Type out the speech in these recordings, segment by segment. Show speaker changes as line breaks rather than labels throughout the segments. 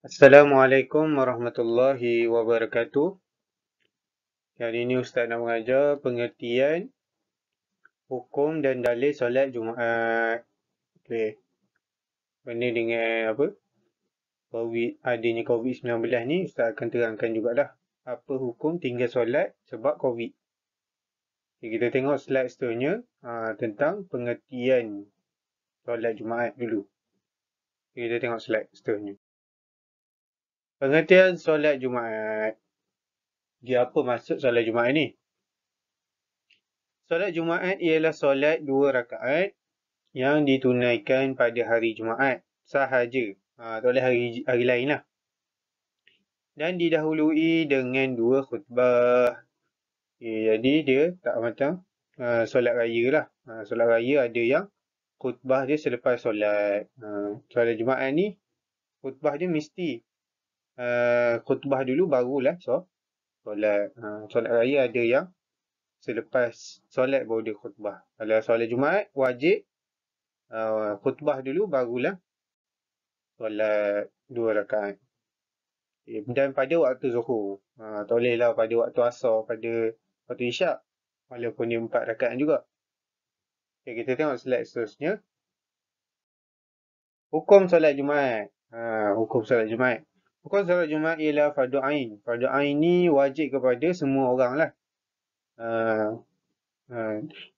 Assalamualaikum warahmatullahi wabarakatuh. Hari ini Ustaz nak mengajar pengertian hukum dan dalil solat Jumaat. Okey. Benda dengan apa? Adanya COVID-19 ni Ustaz akan terangkan jugalah apa hukum tinggal solat sebab COVID. Okay, kita tengok slide seterusnya tentang pengertian solat Jumaat dulu. Okay, kita tengok slide seterusnya. Pengertian solat Jumaat. Dia apa maksud solat Jumaat ni? Solat Jumaat ialah solat 2 rakaat yang ditunaikan pada hari Jumaat sahaja. Tak boleh hari lain lah. Dan didahului dengan 2 khutbah. Okay, jadi dia tak macam solat raya lah. Solat raya ada yang khutbah dia selepas solat. Solat Jumaat ni khutbah dia mesti khutbah dulu barulah solat. Solat raya ada yang selepas solat baru dia khutbah. Kalau solat Jumaat wajib khutbah dulu barulah solat 2 rakaat. Dan pada waktu Zuhur. Tak boleh lah pada waktu Asar, pada waktu Isyak. Walaupun dia 4 rakaat juga. Okay, kita tengok slide seterusnya. Hukum solat Jumaat. Hukum solat Jumaat. Hukum solat Jumaat ialah fardu ain. Fardu ain ni wajib kepada semua orang lah.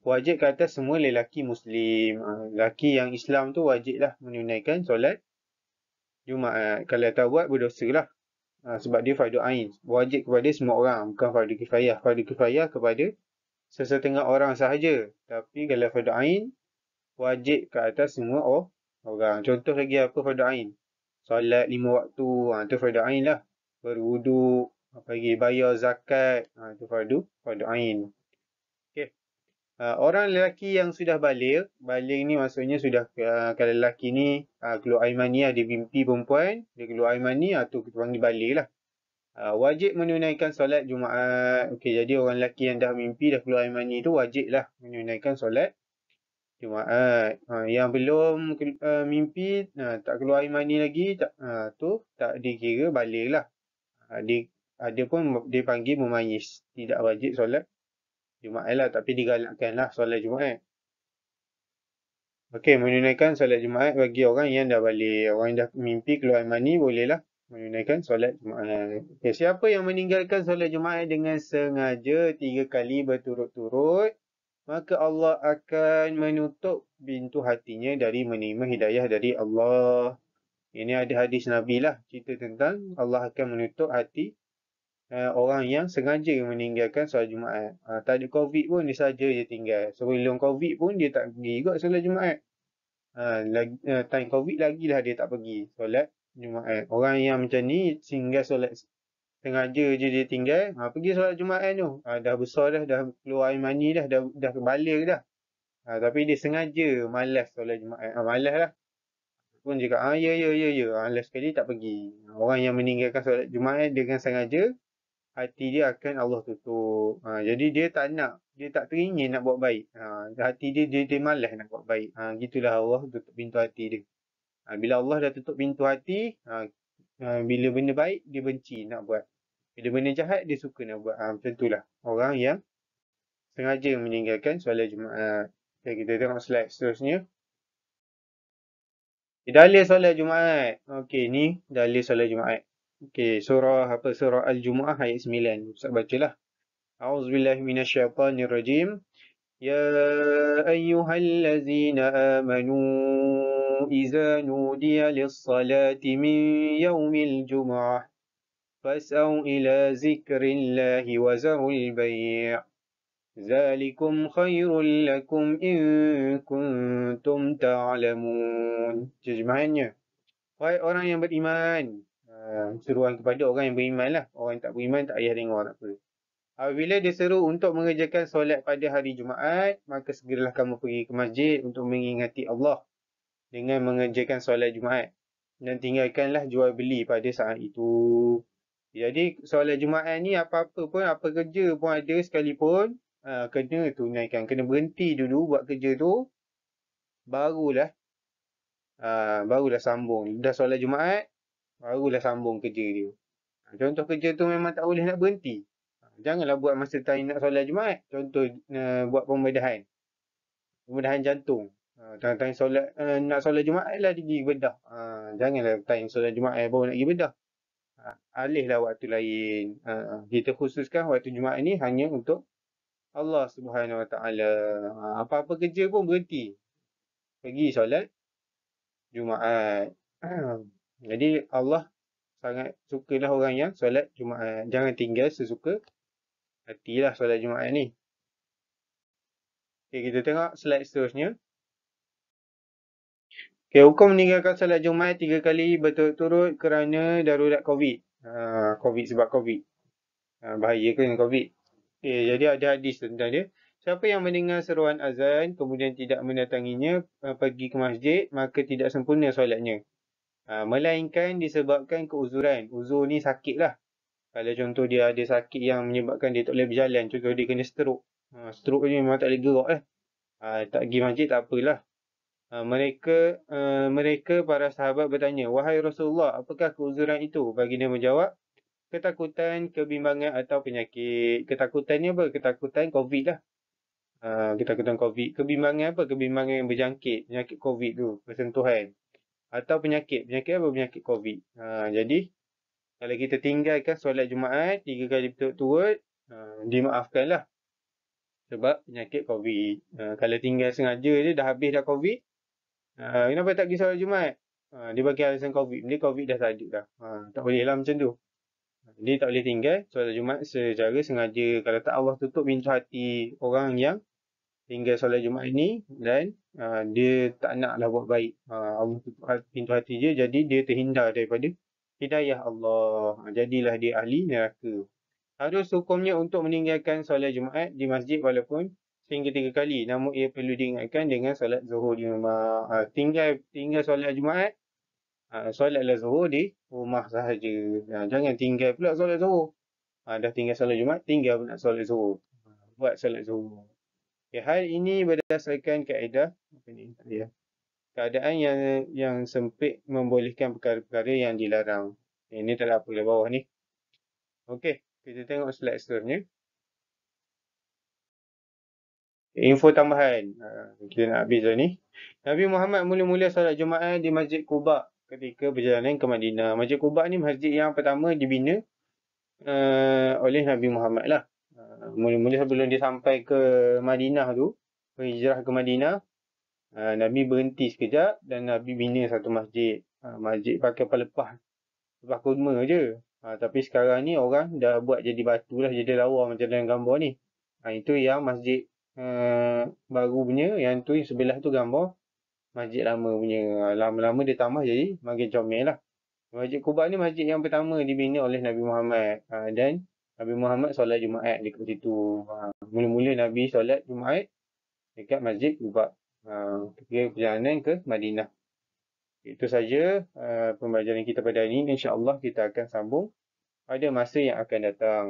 Wajib ke atas semua lelaki Muslim. Lelaki yang Islam tu wajib lah menunaikan solat Jumaat. Kalau tak buat berdosa lah. Sebab dia fardu ain. Wajib kepada semua orang. Bukan fardu kifayah. Fardu kifayah kepada sesetengah orang sahaja. Tapi kalau fardu ain, wajib ke atas semua orang. Contoh lagi apa fardu ain? Solat 5 waktu. Itu fardu ain lah. Berwuduk. Apa lagi? Bayar zakat. Itu fardu ain. Okay. Orang lelaki yang sudah baligh. Baligh ni maksudnya sudah, kalau lelaki ni keluar air mani, dia mimpi perempuan. Dia keluar air mani, tu kita panggil baligh lah. Wajib menunaikan solat Jumaat. Okey, jadi orang lelaki yang dah mimpi, dah keluar air mani tu wajiblah menunaikan solat Jumaat. Yang belum mimpi, tak keluar air mani lagi, tu tak dikira baligh lah. Dia pun dia panggil mumayyiz. Tidak wajib solat Jumaat lah, tapi digalakkan lah solat Jumaat. Okey, menunaikan solat Jumaat bagi orang yang dah baligh. Orang yang dah mimpi keluar air mani bolehlah menunaikan solat Jumaat. Okay, siapa yang meninggalkan solat Jumaat dengan sengaja 3 kali berturut-turut, maka Allah akan menutup pintu hatinya dari menerima hidayah dari Allah. Ini ada hadis Nabi lah, cerita tentang Allah akan menutup hati orang yang sengaja meninggalkan solat Jumaat. Tak ada COVID pun dia saja je tinggal. Sebelum COVID pun dia tak pergi juga solat Jumaat. Time COVID lagilah dia tak pergi solat Jumaat. Orang yang macam ni singgah solat sengaja je dia tinggal, pergi solat Jumaat tu. Dah besar dah keluar air mani dah kebalik dah. Tapi dia sengaja malas solat Jumaat. Malas lah. Pun cakap, ya. Last sekali tak pergi. Orang yang meninggalkan solat Jumaat dengan sengaja, hati dia akan Allah tutup. Jadi dia tak teringin nak buat baik. Hati dia malas nak buat baik. Gitulah Allah tutup pintu hati dia. Bila Allah dah tutup pintu hati, bila benda baik, dia benci nak buat. Bila benda jahat, dia suka nak buat. Macam itulah orang yang sengaja meninggalkan solat Jumaat. Okay, kita tengok slide seterusnya. Dalil solat Jumaat. Okey, ni dalil solat Jumaat. Okey, surah Al-Jumu'ah ayat 9. Ustaz bacalah. A'udzubillahi minasyaitanirrajim. Ya ayyuhallazina amanu iza nudiya lis-salati min yaumil jumu'ah fas'au ila zikrillahi wa zarul bai'. Zalikum khairul lakum in kuntum ta'lamun. Terjemahannya, wahai orang yang beriman. Seruan kepada orang yang beriman lah. Orang yang tak beriman tak payah dengar, tak apa. Apabila diseru untuk mengerjakan solat pada hari Jumaat, maka segeralah kamu pergi ke masjid untuk mengingati Allah dengan mengerjakan solat Jumaat. Dan tinggalkanlah jual beli pada saat itu. Jadi solat Jumaat ni apa-apa pun, apa kerja pun ada sekalipun, kena tunaikan. Kena berhenti dulu buat kerja tu, barulah sambung. Dah solat Jumaat, barulah sambung kerja dia. Contoh kerja tu memang tak boleh nak berhenti. Janganlah buat masa time nak solat Jumaat. Contoh buat pembedahan jantung. Time solat nak solat Jumaat lah dia pergi bedah. Janganlah time solat Jumaat baru nak pergi bedah. Alihlah waktu lain. Kita khususkan waktu Jumaat ni hanya untuk Allah Subhanahu Wa Taala. Apa-apa kerja pun berhenti. Pergi solat Jumaat. Jadi Allah sangat sukalah orang yang solat Jumaat. Jangan tinggal sesuka hatilah solat Jumaat ni. Okay, kita tengok slide seterusnya. Okay, hukum meninggalkan solat Jumaat 3 kali berturut-turut kerana darurat COVID. COVID sebab COVID. Bahaya ke dengan COVID? Okay, jadi ada hadis tentang dia. Siapa yang mendengar seruan azan kemudian tidak mendatanginya pergi ke masjid, maka tidak sempurna solatnya. Melainkan disebabkan keuzuran. Uzur ni sakit lah. Kalau contoh dia ada sakit yang menyebabkan dia tak boleh berjalan. Contoh dia kena stroke. Stroke ni memang tak boleh gerak lah. Tak pergi masjid tak apalah. Mereka para sahabat bertanya, wahai Rasulullah, apakah keuzuran itu? Baginda menjawab, ketakutan, kebimbangan atau penyakit. Ketakutan ni apa? Ketakutan COVID lah. Ketakutan COVID. Kebimbangan apa? Kebimbangan yang berjangkit. Penyakit COVID tu. Bersentuhan. Atau penyakit. Penyakit apa? Penyakit COVID. Jadi, kalau kita tinggalkan solat Jumaat 3 kali berturut-turut, dimaafkanlah. Sebab penyakit COVID. Kalau tinggal sengaja je, dah habis dah COVID, kenapa tak pergi solat Jumaat? Dia bagi alasan COVID. Dia COVID dah tak ada dah. Tak boleh lah macam tu. Dia tak boleh tinggal solat Jumaat secara sengaja. Kalau tak Allah tutup pintu hati orang yang tinggal solat Jumaat ni dan dia tak naklah buat baik. Allah tutup pintu hati dia jadi dia terhindar daripada hidayah Allah. Jadilah dia ahli neraka. Harus hukumnya untuk meninggalkan solat Jumaat di masjid walaupun sehingga 3 kali. Namun ia perlu diingatkan dengan solat zuhur di rumah. Tinggal solat Jumaat, solatlah zuhur di rumah sahaja. Jangan tinggal pula solat zuhur. Dah tinggal solat Jumaat, tinggal pula solat zuhur. Buat solat zuhur. Okay, hal ini berdasarkan kaedah keadaan yang sempit membolehkan perkara-perkara yang dilarang. Ini tak ada apa di bawah ni. Okey, kita tengok slide seterusnya. Info tambahan. Kita nak habis dah ni. Nabi Muhammad mula-mula solat Jumaat di Masjid Quba ketika perjalanan ke Madinah. Masjid Quba ni masjid yang pertama dibina oleh Nabi Muhammad lah. Mula-mula sebelum dia sampai ke Madinah tu, berhijrah ke Madinah, Nabi berhenti sekejap dan Nabi bina satu masjid. Masjid pakai pelepah kurma je. Tapi sekarang ni orang dah buat jadi batu lah, jadi lawa macam dalam gambar ni. Itu yang masjid baru punya, yang tu yang sebelah tu gambar masjid lama punya. Lama-lama dia tambah jadi makin comel lah. Masjid Quba ni masjid yang pertama dibina oleh Nabi Muhammad. Dan Nabi Muhammad solat Jumaat dekat situ. Mula-mula Nabi solat Jumaat dekat Masjid Quba. Ketika perjalanan ke Madinah. Itu saja pembelajaran kita pada hari ini. InsyaAllah kita akan sambung pada masa yang akan datang.